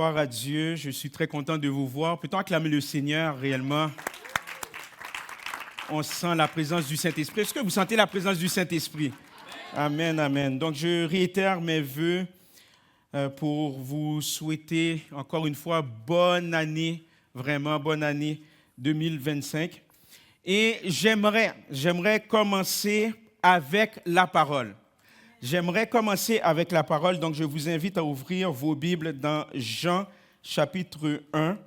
Gloire à Dieu, je suis très content de vous voir. Peut-on acclamer le Seigneur réellement? On sent la présence du Saint-Esprit. Est-ce que vous sentez la présence du Saint-Esprit? Amen, amen. Donc je réitère mes vœux pour vous souhaiter encore une fois bonne année, vraiment bonne année 2025. Et j'aimerais commencer avec la parole. Donc je vous invite à ouvrir vos Bibles dans Jean chapitre 1,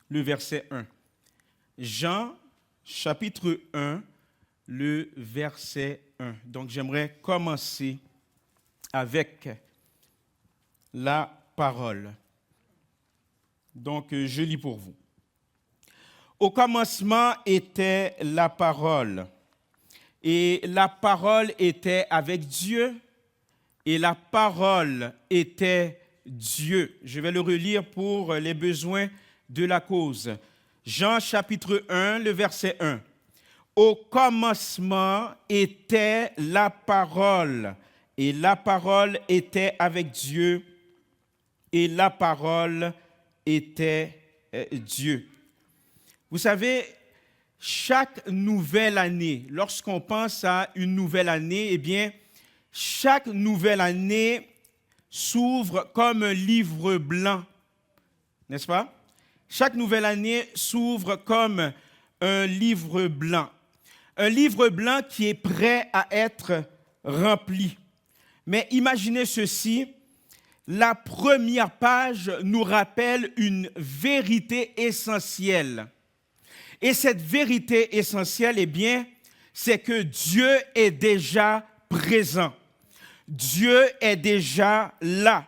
le verset 1. Jean chapitre 1, le verset 1. Donc j'aimerais commencer avec la parole. Donc je lis pour vous. Au commencement était la parole. Et la parole était avec Dieu, et la parole était Dieu. Je vais le relire pour les besoins de la cause. Jean chapitre 1, le verset 1. Au commencement était la parole, et la parole était avec Dieu, et la parole était Dieu. Vous savez, chaque nouvelle année, lorsqu'on pense à une nouvelle année, eh bien, chaque nouvelle année s'ouvre comme un livre blanc, n'est-ce pas? Chaque nouvelle année s'ouvre comme un livre blanc. Un livre blanc qui est prêt à être rempli. Mais imaginez ceci, la première page nous rappelle une vérité essentielle. Et cette vérité essentielle, eh bien, c'est que Dieu est déjà présent. Dieu est déjà là.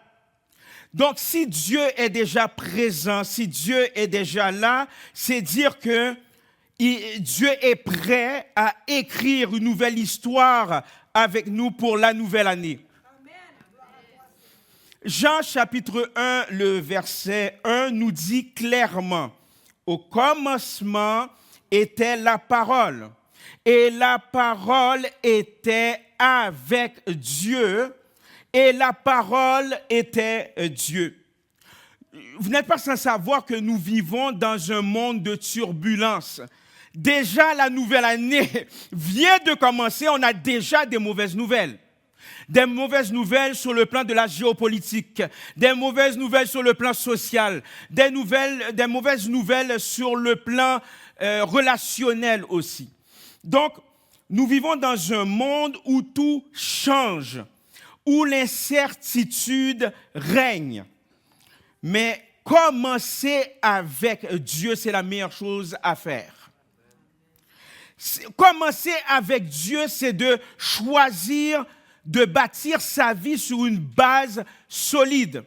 Donc, si Dieu est déjà présent, si Dieu est déjà là, c'est dire que Dieu est prêt à écrire une nouvelle histoire avec nous pour la nouvelle année. Jean chapitre 1, le verset 1 nous dit clairement: au commencement était la parole, et la parole était avec Dieu, et la parole était Dieu. Vous n'êtes pas sans savoir que nous vivons dans un monde de turbulence. Déjà, la nouvelle année vient de commencer, on a déjà des mauvaises nouvelles. Des mauvaises nouvelles sur le plan de la géopolitique, des mauvaises nouvelles sur le plan social, des mauvaises nouvelles sur le plan relationnel aussi. Donc, nous vivons dans un monde où tout change, où l'incertitude règne. Mais commencer avec Dieu, c'est la meilleure chose à faire. Commencer avec Dieu, c'est de choisir de bâtir sa vie sur une base solide.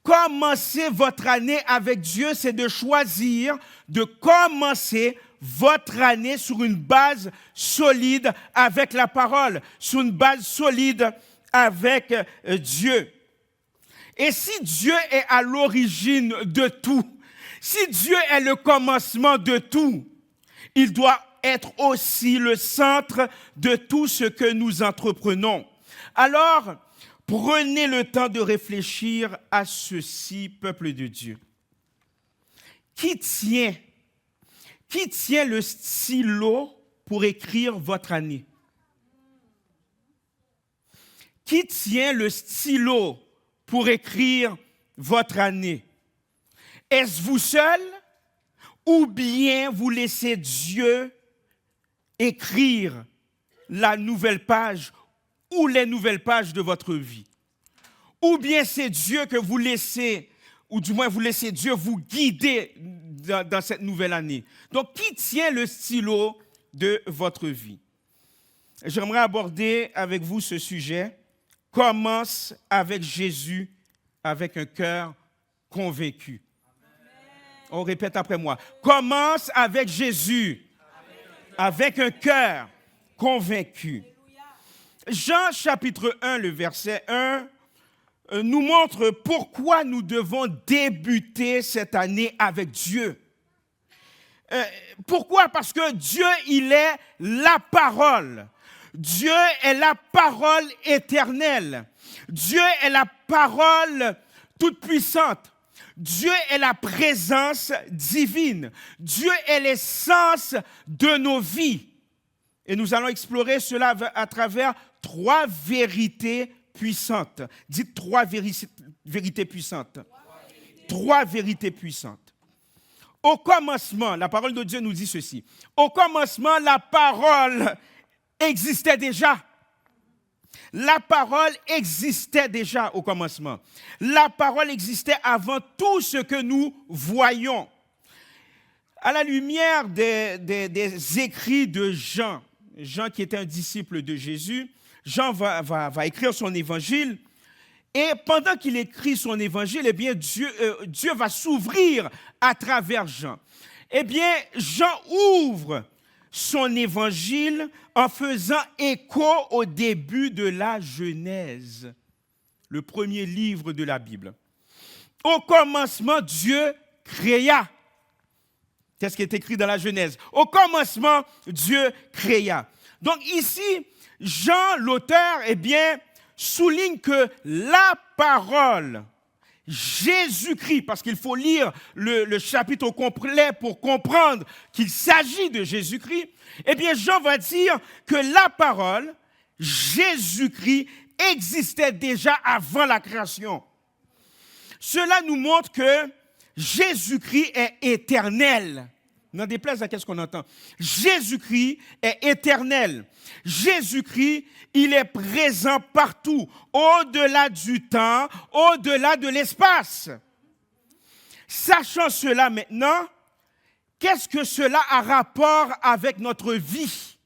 Commencer votre année avec Dieu, c'est de choisir de commencer votre année sur une base solide avec la parole, sur une base solide avec Dieu. Et si Dieu est à l'origine de tout, si Dieu est le commencement de tout, il doit être aussi le centre de tout ce que nous entreprenons. Alors, prenez le temps de réfléchir à ceci, peuple de Dieu. Qui tient le stylo pour écrire votre année? Qui tient le stylo pour écrire votre année? Est-ce vous seul ou bien vous laissez Dieu écrire la nouvelle page ou les nouvelles pages de votre vie? Ou bien c'est Dieu que vous laissez, ou du moins vous laissez Dieu vous guider dans cette nouvelle année. Donc, qui tient le stylo de votre vie? J'aimerais aborder avec vous ce sujet. Commence avec Jésus, avec un cœur convaincu. On répète après moi. Commence avec Jésus, avec un cœur convaincu. Jean chapitre 1, le verset 1, nous montre pourquoi nous devons débuter cette année avec Dieu. Pourquoi? Parce que Dieu, il est la parole. Dieu est la parole éternelle. Dieu est la parole toute puissante. Dieu est la présence divine. Dieu est l'essence de nos vies. Et nous allons explorer cela à travers 3 vérités puissantes. Dites 3 vérités puissantes. 3 vérités puissantes. Au commencement, la parole de Dieu nous dit ceci. Au commencement, la parole existait déjà. La parole existait déjà au commencement. La parole existait avant tout ce que nous voyons. À la lumière des écrits de Jean, Jean qui était un disciple de Jésus, Jean va écrire son évangile. Et pendant qu'il écrit son évangile, eh bien, Dieu va s'ouvrir à travers Jean. Eh bien, Jean ouvre son évangile en faisant écho au début de la Genèse, le premier livre de la Bible. Au commencement, Dieu créa. Qu'est-ce qui est écrit dans la Genèse? Au commencement, Dieu créa. Donc ici, Jean, l'auteur, eh bien, souligne que la parole, Jésus-Christ, parce qu'il faut lire le chapitre au complet pour comprendre qu'il s'agit de Jésus-Christ, eh bien Jean va dire que la parole, Jésus-Christ, existait déjà avant la création. Cela nous montre que Jésus-Christ est éternel. N'en déplaise à qu'est-ce qu'on entend. Jésus-Christ est éternel. Jésus-Christ, il est présent partout, au-delà du temps, au-delà de l'espace. Sachant cela maintenant, qu'est-ce que cela a rapport avec notre vie?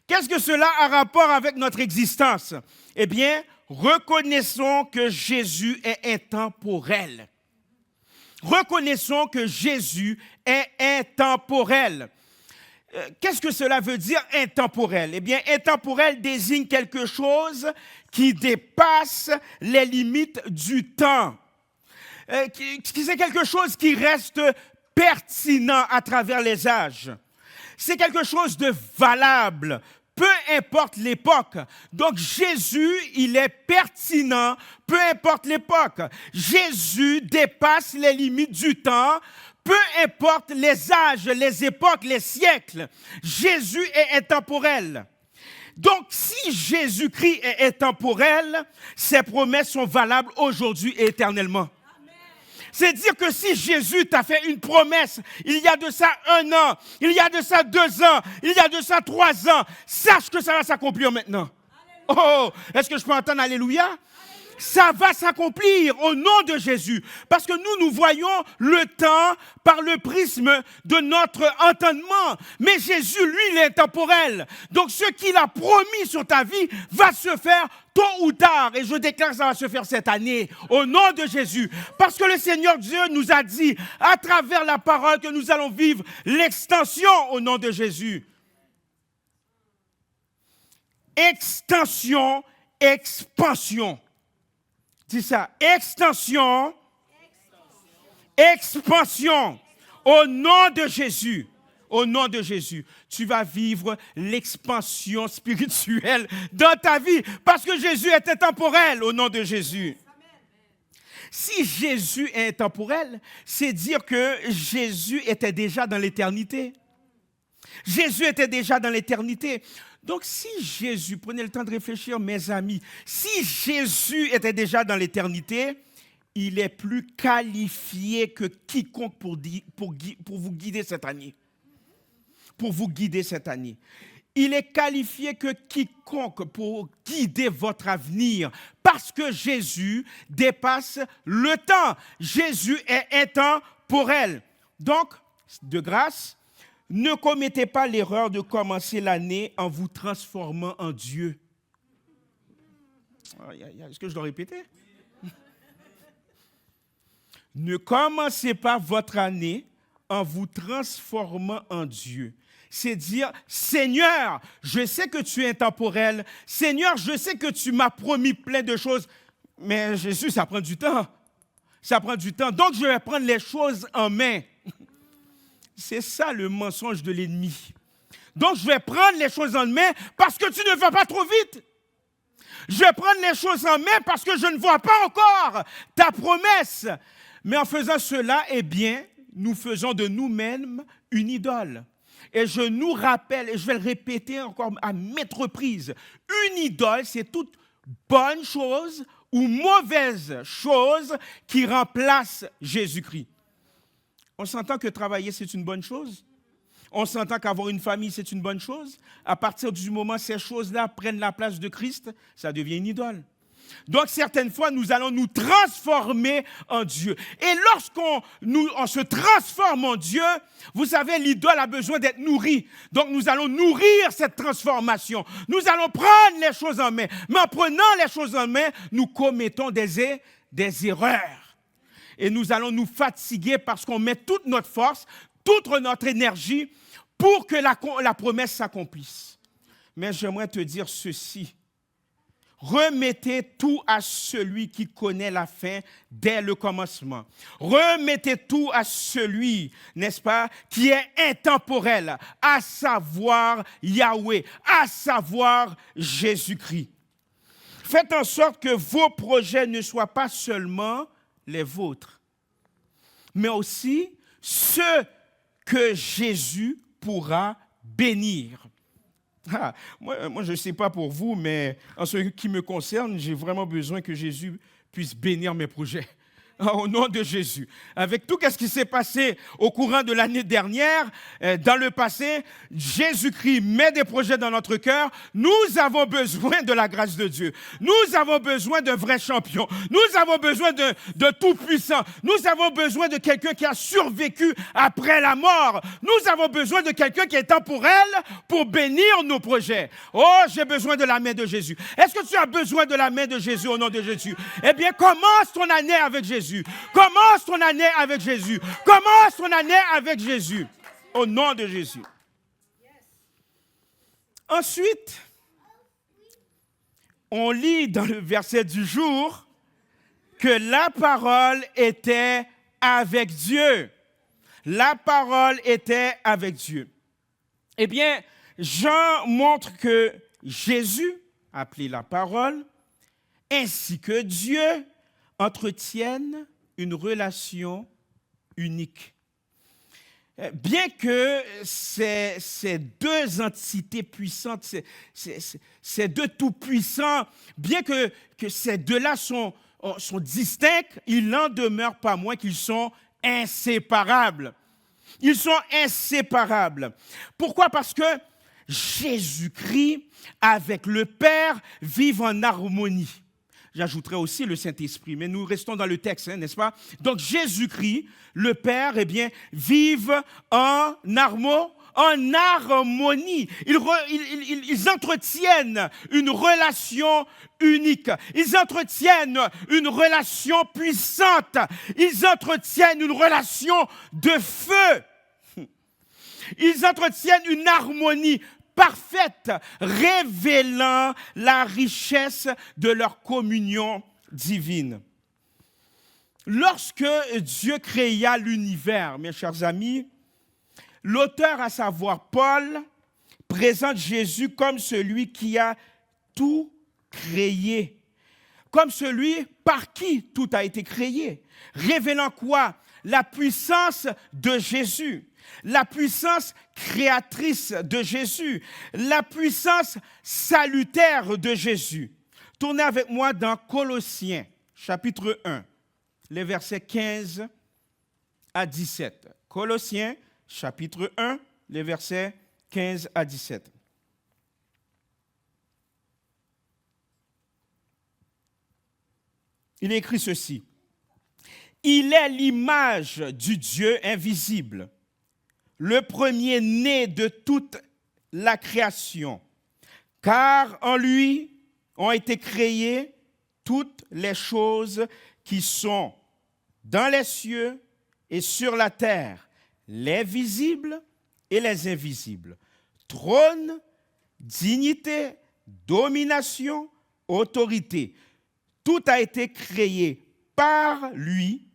Qu'est-ce que cela a rapport avec notre existence? Eh bien, reconnaissons que Jésus est intemporel. Reconnaissons que Jésus est intemporel. Qu'est-ce que cela veut dire intemporel? Eh bien, intemporel désigne quelque chose qui dépasse les limites du temps. C'est quelque chose qui reste pertinent à travers les âges. C'est quelque chose de valable, peu importe l'époque. Donc Jésus, il est pertinent, peu importe l'époque. Jésus dépasse les limites du temps, peu importe les âges, les époques, les siècles. Jésus est intemporel. Donc si Jésus-Christ est intemporel, ses promesses sont valables aujourd'hui et éternellement. C'est dire que si Jésus t'a fait une promesse, il y a de ça 1 an, il y a de ça 2 ans, il y a de ça 3 ans, sache que ça va s'accomplir maintenant. Oh, est-ce que je peux entendre alléluia? Ça va s'accomplir au nom de Jésus. Parce que nous voyons le temps par le prisme de notre entendement. Mais Jésus, lui, il est intemporel. Donc ce qu'il a promis sur ta vie va se faire tôt ou tard. Et je déclare que ça va se faire cette année, au nom de Jésus. Parce que le Seigneur Dieu nous a dit, à travers la parole, que nous allons vivre l'extension au nom de Jésus. Extension, expansion. Dis ça, extension, expansion, au nom de Jésus. Au nom de Jésus, tu vas vivre l'expansion spirituelle dans ta vie parce que Jésus est intemporel au nom de Jésus. Si Jésus est intemporel, c'est dire que Jésus était déjà dans l'éternité. Jésus était déjà dans l'éternité. Donc, si Jésus, prenez le temps de réfléchir, mes amis, si Jésus était déjà dans l'éternité, il est plus qualifié que quiconque pour vous guider cette année. Pour vous guider cette année. Il est qualifié que quiconque pour guider votre avenir, parce que Jésus dépasse le temps. Jésus est intemporel. Donc, de grâce, ne commettez pas l'erreur de commencer l'année en vous transformant en Dieu. Est-ce que je dois répéter? Ne commencez pas votre année en vous transformant en Dieu. C'est dire, Seigneur, je sais que tu es intemporel. Seigneur, je sais que tu m'as promis plein de choses. Mais Jésus, ça prend du temps. Ça prend du temps. Donc, je vais prendre les choses en main. C'est ça le mensonge de l'ennemi. Donc, je vais prendre les choses en main parce que tu ne vas pas trop vite. Je vais prendre les choses en main parce que je ne vois pas encore ta promesse. Mais en faisant cela, eh bien, nous faisons de nous-mêmes une idole. Et je nous rappelle, et je vais le répéter encore à maintes reprises, une idole, c'est toute bonne chose ou mauvaise chose qui remplace Jésus-Christ. On s'entend que travailler, c'est une bonne chose. On s'entend qu'avoir une famille, c'est une bonne chose. À partir du moment où ces choses-là prennent la place de Christ, ça devient une idole. Donc, certaines fois, nous allons nous transformer en Dieu. Et lorsqu'on on se transforme en Dieu, vous savez, l'idole a besoin d'être nourrie. Donc, nous allons nourrir cette transformation. Nous allons prendre les choses en main. Mais en prenant les choses en main, nous commettons des erreurs. Et nous allons nous fatiguer parce qu'on met toute notre force, toute notre énergie pour que la promesse s'accomplisse. Mais j'aimerais te dire ceci. Remettez tout à celui qui connaît la fin dès le commencement. Remettez tout à celui, n'est-ce pas, qui est intemporel, à savoir Yahweh, à savoir Jésus-Christ. Faites en sorte que vos projets ne soient pas seulement les vôtres, mais aussi ceux que Jésus pourra bénir. Moi, je ne sais pas pour vous, mais en ce qui me concerne, j'ai vraiment besoin que Jésus puisse bénir mes projets. Au nom de Jésus. Avec tout ce qui s'est passé au courant de l'année dernière, dans le passé, Jésus-Christ met des projets dans notre cœur. Nous avons besoin de la grâce de Dieu. Nous avons besoin de vrais champions. Nous avons besoin de tout-puissants. Nous avons besoin de quelqu'un qui a survécu après la mort. Nous avons besoin de quelqu'un qui est temporel pour bénir nos projets. Oh, j'ai besoin de la main de Jésus. Est-ce que tu as besoin de la main de Jésus au nom de Jésus? Eh bien, commence ton année avec Jésus. Commence ton année avec Jésus. Commence ton année avec Jésus. Au nom de Jésus. Ensuite, on lit dans le verset du jour que la parole était avec Dieu. La parole était avec Dieu. Eh bien, Jean montre que Jésus, appelé la parole, ainsi que Dieu, entretiennent une relation unique. Bien que ces deux entités puissantes, ces deux tout-puissants, bien que ces deux-là sont distincts, il n'en demeure pas moins qu'ils sont inséparables. Ils sont inséparables. Pourquoi? Parce que Jésus-Christ, avec le Père, vivent en harmonie. J'ajouterai aussi le Saint-Esprit, mais nous restons dans le texte, n'est-ce pas? Donc Jésus-Christ, le Père, eh bien, vivent en harmonie. Ils entretiennent une relation unique. Ils entretiennent une relation puissante. Ils entretiennent une relation de feu. Ils entretiennent une harmonie parfaite, révélant la richesse de leur communion divine. Lorsque Dieu créa l'univers, mes chers amis, l'auteur, à savoir Paul, présente Jésus comme celui qui a tout créé, comme celui par qui tout a été créé, révélant quoi? La puissance de Jésus. La puissance créatrice de Jésus, la puissance salutaire de Jésus. Tournez avec moi dans Colossiens, chapitre 1, les versets 15 à 17. Colossiens, chapitre 1, les versets 15 à 17. Il est écrit ceci. Il est l'image du Dieu invisible, le premier-né de toute la création, car en lui ont été créées toutes les choses qui sont dans les cieux et sur la terre, les visibles et les invisibles. Trône, dignité, domination, autorité. Tout a été créé par lui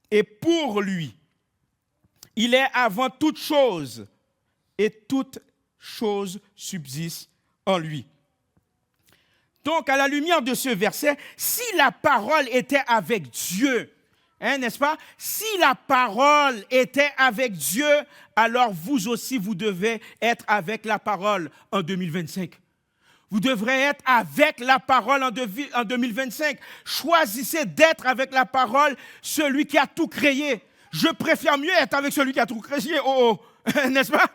et pour lui. Il est avant toute chose, et toute chose subsiste en lui. Donc, à la lumière de ce verset, si la parole était avec Dieu, n'est-ce pas? Si la parole était avec Dieu, alors vous aussi, vous devez être avec la parole en 2025. Vous devrez être avec la parole en 2025. Choisissez d'être avec la parole, celui qui a tout créé. Je préfère mieux être avec celui qui a tout créé, n'est-ce pas?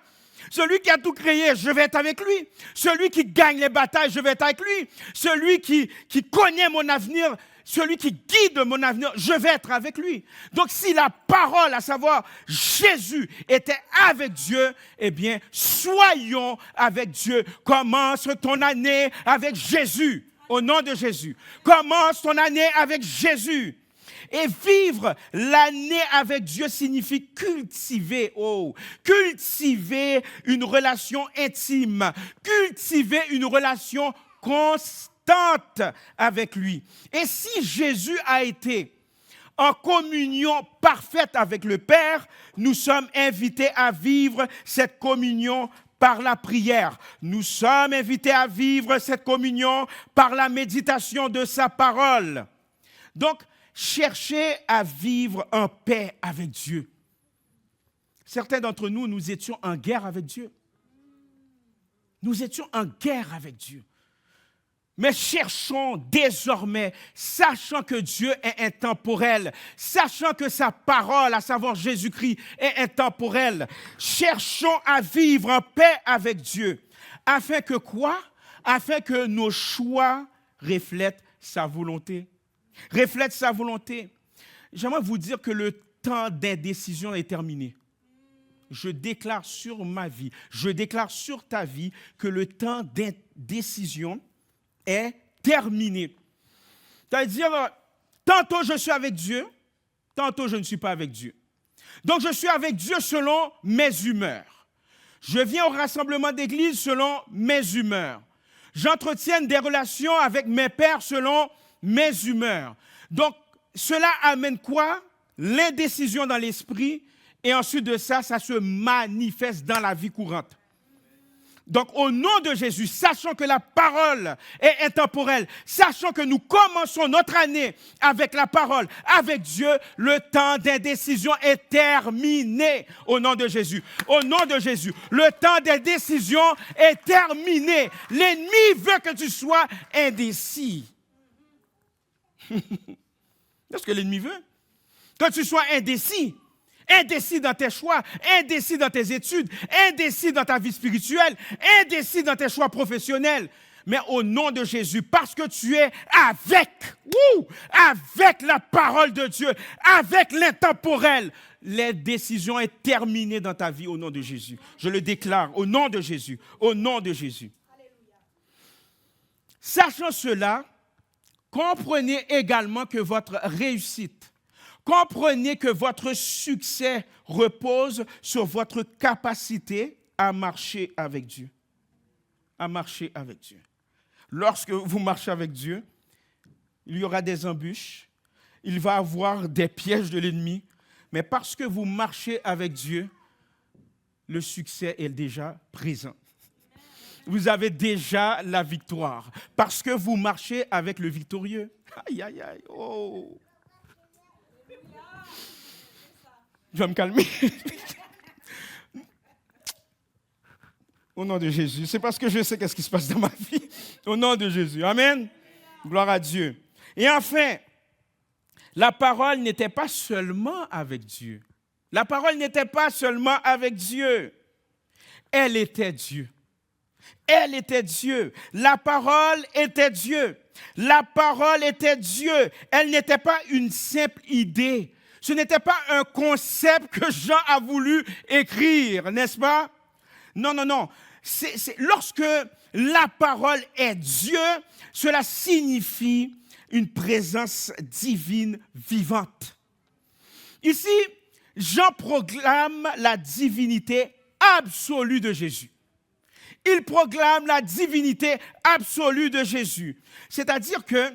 Celui qui a tout créé, je vais être avec lui. Celui qui gagne les batailles, je vais être avec lui. Celui qui connaît mon avenir, celui qui guide mon avenir, je vais être avec lui. Donc si la parole, à savoir Jésus, était avec Dieu, eh bien, soyons avec Dieu. Commence ton année avec Jésus, au nom de Jésus. Commence ton année avec Jésus. Et vivre l'année avec Dieu signifie cultiver une relation intime, cultiver une relation constante avec lui. Et si Jésus a été en communion parfaite avec le Père, nous sommes invités à vivre cette communion par la prière. Nous sommes invités à vivre cette communion par la méditation de sa parole. Donc, cherchez à vivre en paix avec Dieu. Certains d'entre nous, nous étions en guerre avec Dieu. Nous étions en guerre avec Dieu. Mais cherchons désormais, sachant que Dieu est intemporel, sachant que sa parole, à savoir Jésus-Christ, est intemporelle, cherchons à vivre en paix avec Dieu. Afin que quoi? Afin que nos choix reflètent sa volonté. Reflète sa volonté. J'aimerais vous dire que le temps d'indécision est terminé. Je déclare sur ma vie, je déclare sur ta vie que le temps d'indécision est terminé. C'est-à-dire, tantôt je suis avec Dieu, tantôt je ne suis pas avec Dieu. Donc je suis avec Dieu selon mes humeurs. Je viens au rassemblement d'église selon mes humeurs. J'entretiens des relations avec mes pères selon mes humeurs. Donc, cela amène quoi? L'indécision dans l'esprit, et ensuite de ça, ça se manifeste dans la vie courante. Donc, au nom de Jésus, sachant que la parole est intemporelle, sachant que nous commençons notre année avec la parole, avec Dieu, le temps d'indécision est terminé. Au nom de Jésus. Au nom de Jésus. Le temps d'indécision est terminé. L'ennemi veut que tu sois indécis. C'est ce que l'ennemi veut. Que tu sois indécis. Indécis dans tes choix, indécis dans tes études, indécis dans ta vie spirituelle, indécis dans tes choix professionnels. Mais au nom de Jésus, parce que tu es avec la parole de Dieu, avec l'intemporel, les décisions sont terminées dans ta vie au nom de Jésus. Je le déclare au nom de Jésus, au nom de Jésus. Alléluia. Sachant cela, comprenez également que votre réussite, comprenez que votre succès repose sur votre capacité à marcher avec Dieu. À marcher avec Dieu. Lorsque vous marchez avec Dieu, il y aura des embûches, il va y avoir des pièges de l'ennemi, mais parce que vous marchez avec Dieu, le succès est déjà présent. Vous avez déjà la victoire, parce que vous marchez avec le victorieux. Aïe, aïe, aïe, oh! Je vais me calmer. Au nom de Jésus. C'est parce que je sais qu'est-ce qui se passe dans ma vie. Au nom de Jésus. Amen. Gloire à Dieu. Et enfin, la parole n'était pas seulement avec Dieu. La parole n'était pas seulement avec Dieu. Elle était Dieu. Elle était Dieu. La parole était Dieu. La parole était Dieu. Elle n'était pas une simple idée. Ce n'était pas un concept que Jean a voulu écrire, n'est-ce pas? Non, non, non. Lorsque la parole est Dieu, cela signifie une présence divine vivante. Ici, Jean proclame la divinité absolue de Jésus. Il proclame la divinité absolue de Jésus. C'est-à-dire que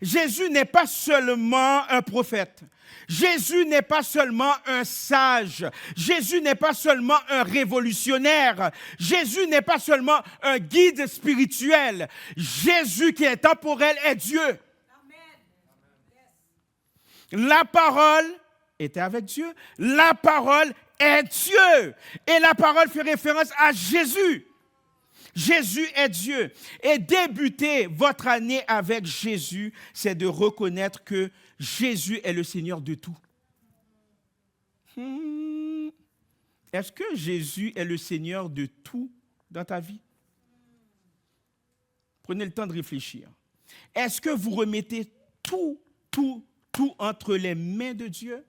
Jésus n'est pas seulement un prophète. Jésus n'est pas seulement un sage. Jésus n'est pas seulement un révolutionnaire. Jésus n'est pas seulement un guide spirituel. Jésus qui est temporel est Dieu. La parole était avec Dieu. La parole est Dieu. Et la parole fait référence à Jésus. Jésus est Dieu. Et débuter votre année avec Jésus, c'est de reconnaître que Jésus est le Seigneur de tout. Est-ce que Jésus est le Seigneur de tout dans ta vie? Prenez le temps de réfléchir. Est-ce que vous remettez tout entre les mains de Dieu?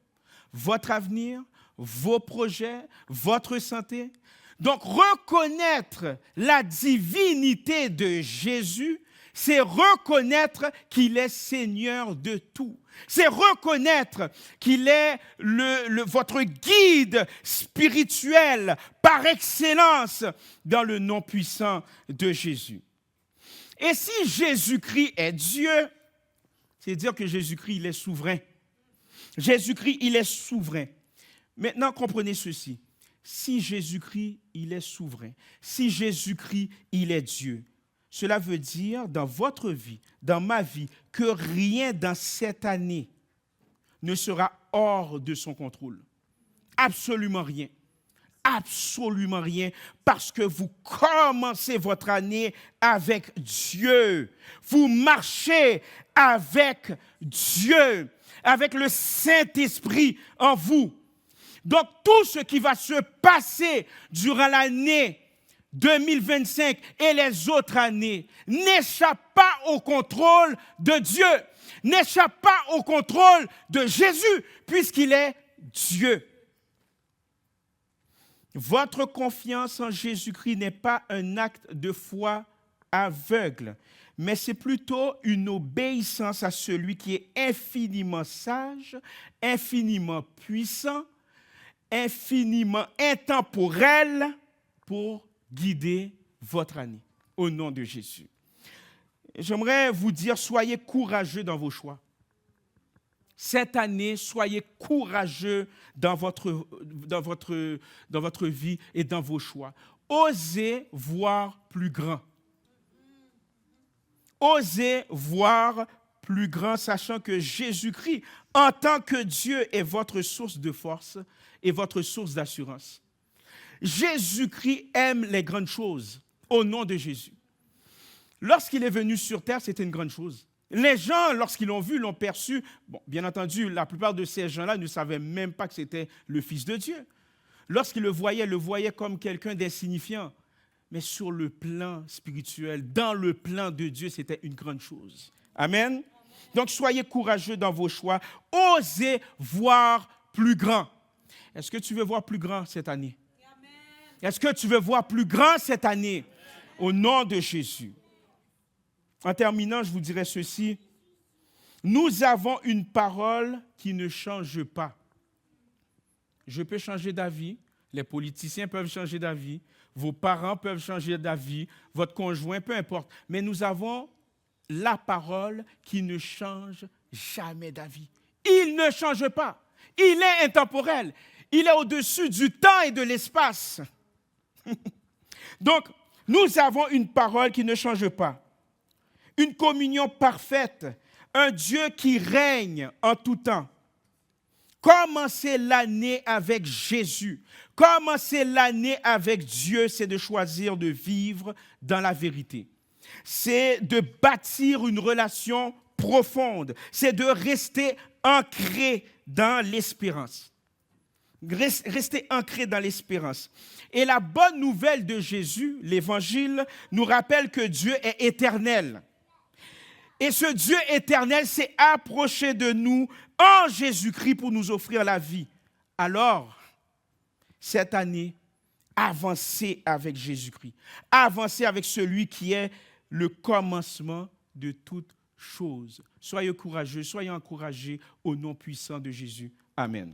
Votre avenir, vos projets, votre santé? Donc, reconnaître la divinité de Jésus, c'est reconnaître qu'il est Seigneur de tout. C'est reconnaître qu'il est votre guide spirituel par excellence dans le nom puissant de Jésus. Et si Jésus-Christ est Dieu, c'est dire que Jésus-Christ, il est souverain. Jésus-Christ, il est souverain. Maintenant, comprenez ceci. Si Jésus-Christ, il est souverain, si Jésus-Christ, il est Dieu, cela veut dire dans votre vie, dans ma vie, que rien dans cette année ne sera hors de son contrôle. Absolument rien. Absolument rien, parce que vous commencez votre année avec Dieu. Vous marchez avec Dieu, avec le Saint-Esprit en vous. Donc, tout ce qui va se passer durant l'année 2025 et les autres années n'échappe pas au contrôle de Dieu, n'échappe pas au contrôle de Jésus, puisqu'il est Dieu. Votre confiance en Jésus-Christ n'est pas un acte de foi aveugle, mais c'est plutôt une obéissance à celui qui est infiniment sage, infiniment puissant, infiniment intemporel pour guider votre année. Au nom de Jésus. J'aimerais vous dire, soyez courageux dans vos choix. Cette année, soyez courageux dans votre vie et dans vos choix. Osez voir plus grand. Osez voir plus grand, sachant que Jésus-Christ, en tant que Dieu, est votre source de force et votre source d'assurance. Jésus-Christ aime les grandes choses au nom de Jésus. Lorsqu'il est venu sur terre, c'était une grande chose. Les gens, lorsqu'ils l'ont vu, l'ont perçu. Bon, bien entendu, la plupart de ces gens-là ne savaient même pas que c'était le Fils de Dieu. Lorsqu'ils le voyaient comme quelqu'un d'insignifiant. Mais sur le plan spirituel, dans le plan de Dieu, c'était une grande chose. Amen. Donc, soyez courageux dans vos choix. Osez voir plus grand. Est-ce que tu veux voir plus grand cette année? Est-ce que tu veux voir plus grand cette année? Au nom de Jésus. En terminant, je vous dirai ceci. Nous avons une parole qui ne change pas. Je peux changer d'avis. Les politiciens peuvent changer d'avis. Vos parents peuvent changer d'avis. Votre conjoint, peu importe. Mais nous avons la parole qui ne change jamais d'avis. Il ne change pas. Il est intemporel. Il est au-dessus du temps et de l'espace. Donc, nous avons une parole qui ne change pas. Une communion parfaite. Un Dieu qui règne en tout temps. Commencer l'année avec Jésus. Commencer l'année avec Dieu, c'est de choisir de vivre dans la vérité. C'est de bâtir une relation profonde. C'est de rester ancré dans l'espérance. Rester ancré dans l'espérance. Et la bonne nouvelle de Jésus, l'Évangile, nous rappelle que Dieu est éternel. Et ce Dieu éternel s'est approché de nous en Jésus-Christ pour nous offrir la vie. Alors, cette année, avancez avec Jésus-Christ. Avancez avec celui qui est le commencement de toutes choses. Soyez courageux, soyez encouragés au nom puissant de Jésus. Amen.